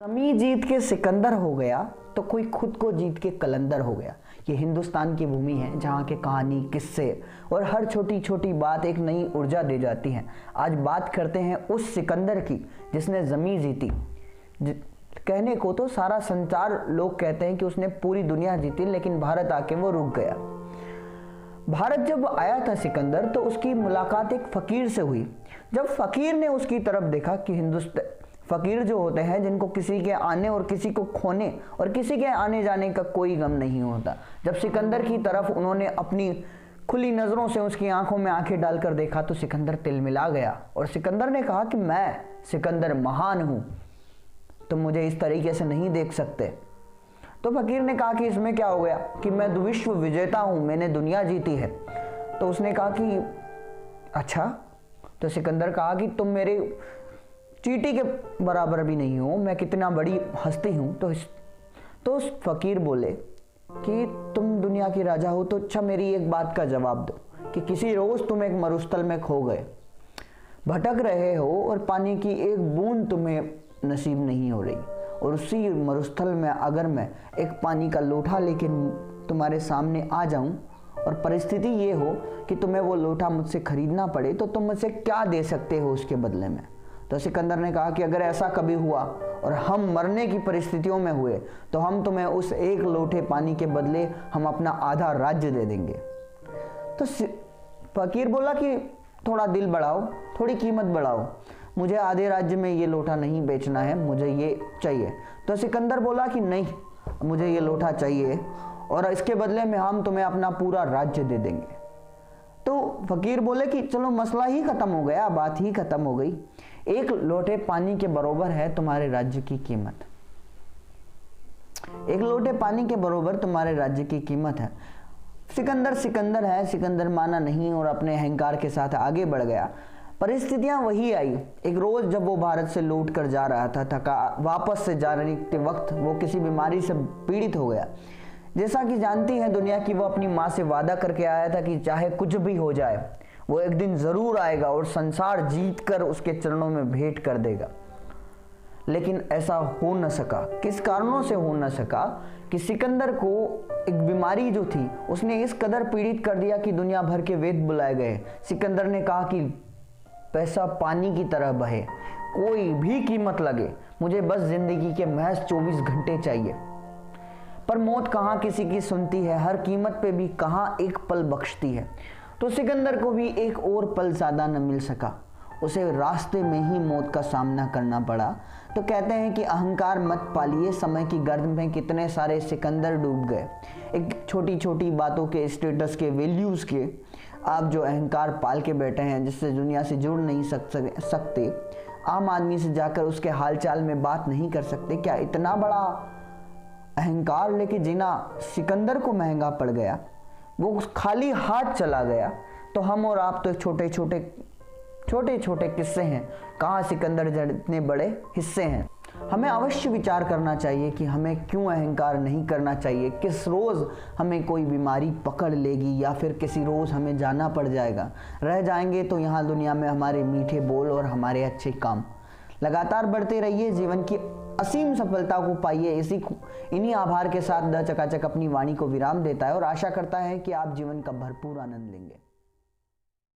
जमी जीत के सिकंदर हो गया तो कोई खुद को जीत के कलंदर हो गया। ये हिंदुस्तान की भूमि है जहाँ के कहानी, किस्से और हर छोटी छोटी बात एक नई ऊर्जा दे जाती है। आज बात करते हैं उस सिकंदर की जिसने जमी जीती। कहने को तो सारा संसार लोग कहते हैं कि उसने पूरी दुनिया जीती, लेकिन भारत आके वो रुक गया। भारत जब आया था सिकंदर तो उसकी मुलाकात एक फकीर से हुई। जब फकीर ने उसकी तरफ देखा कि हिंदुस्तान, फकीर जो होते हैं जिनको किसी के आने और किसी को खोने और किसी के आने जाने का कोई गम नहीं होता, जब सिकंदर की तरफ उन्होंने अपनी खुली नज़रों से उसकी आंखों में आंखें डालकर देखा तो सिकंदर तिलमिला गया और सिकंदर ने कहा कि मैं सिकंदर महान हूँ, तुम मुझे इस तरीके से नहीं देख सकते। तो फकीर ने कहा कि इसमें क्या हो गया कि मैं विश्व विजेता हूँ, मैंने दुनिया जीती है। तो उसने कहा कि अच्छा। तो सिकंदर कहा कि तुम मेरे चींटी के बराबर भी नहीं हो, मैं कितना बड़ी हस्ती हूँ। तो उस फकीर बोले कि तुम दुनिया की राजा हो, तो अच्छा मेरी एक बात का जवाब दो कि किसी रोज़ तुम एक मरुस्थल में खो गए, भटक रहे हो और पानी की एक बूंद तुम्हें नसीब नहीं हो रही, और उसी मरुस्थल में अगर मैं एक पानी का लोटा लेके तुम्हारे सामने आ जाऊं और परिस्थिति ये हो कि तुम्हें वो लोटा मुझसे खरीदना पड़े, तो तुम मुझसे क्या दे सकते हो उसके बदले में। तो सिकंदर ने कहा कि अगर ऐसा कभी हुआ और हम मरने की परिस्थितियों में हुए तो हम तुम्हें उस एक लोटे पानी के बदले हम अपना आधा राज्य दे देंगे। तो फकीर बोला कि थोड़ा दिल बढ़ाओ, थोड़ी कीमत बढ़ाओ, मुझे आधे राज्य में ये लोटा नहीं बेचना है, मुझे ये चाहिए। तो सिकंदर बोला कि नहीं, मुझे ये लोटा चाहिए और इसके बदले में हम तुम्हें अपना पूरा राज्य दे देंगे। तो फकीर बोले कि चलो मसला ही खत्म हो गया, बात ही खत्म हो गई, एक लोटे पानी के बराबर है तुम्हारे राज्य की कीमत, एक लोटे पानी के बराबर तुम्हारे राज्य की कीमत है। सिकंदर सिकंदर है, सिकंदर माना नहीं और अपने अहंकार के साथ आगे बढ़ गया। परिस्थितियां वही आई। एक रोज जब वो भारत से लौट कर जा रहा था, थका, वापस से जाने के वक्त वो किसी बीमारी से पीड़ित हो गया। जैसा कि जानती है दुनिया की, वो अपनी माँ से वादा करके आया था कि चाहे कुछ भी हो जाए वो एक दिन जरूर आएगा और संसार जीत कर उसके चरणों में भेंट कर देगा। लेकिन ऐसा हो न सका। किस कारणों से हो न सका कि सिकंदर को एक बीमारी जो थी उसने इस कदर पीड़ित कर दिया कि दुनिया भर के वेद बुलाए गए। सिकंदर ने कहा कि पैसा पानी की तरह बहे, कोई भी कीमत लगे, मुझे बस जिंदगी के महज 24 घंटे चाहिए। पर मौत कहाँ किसी की सुनती है, हर कीमत पे भी कहाँ एक पल बख्शती है। तो सिकंदर को भी एक और पल ज़्यादा न मिल सका, उसे रास्ते में ही मौत का सामना करना पड़ा। तो कहते हैं कि अहंकार मत पालिए, समय की गर्द में कितने सारे सिकंदर डूब गए। एक छोटी छोटी बातों के, स्टेटस के, वैल्यूज़ के आप जो अहंकार पाल के बैठे हैं, जिससे दुनिया से जुड़ नहीं सकते, आम आदमी से जाकर उसके हालचाल में बात नहीं कर सकते, क्या इतना बड़ा अहंकार लेके जीना सिकंदर को महंगा पड़ गया। वो खाली हाथ चला गया। तो हम और आप तो छोटे छोटे किस्से हैं, कहाँ सिकंदर जितने बड़े हिस्से हैं। हमें अवश्य विचार करना चाहिए कि हमें क्यों अहंकार नहीं करना चाहिए। किस रोज़ हमें कोई बीमारी पकड़ लेगी या फिर किसी रोज़ हमें जाना पड़ जाएगा, रह जाएंगे तो यहाँ दुनिया में हमारे मीठे बोल और हमारे अच्छे काम। लगातार बढ़ते रहिए, जीवन की असीम सफलता को पाइए। इन्हीं आभार के साथ द चकाचक अपनी वाणी को विराम देता है और आशा करता है कि आप जीवन का भरपूर आनंद लेंगे।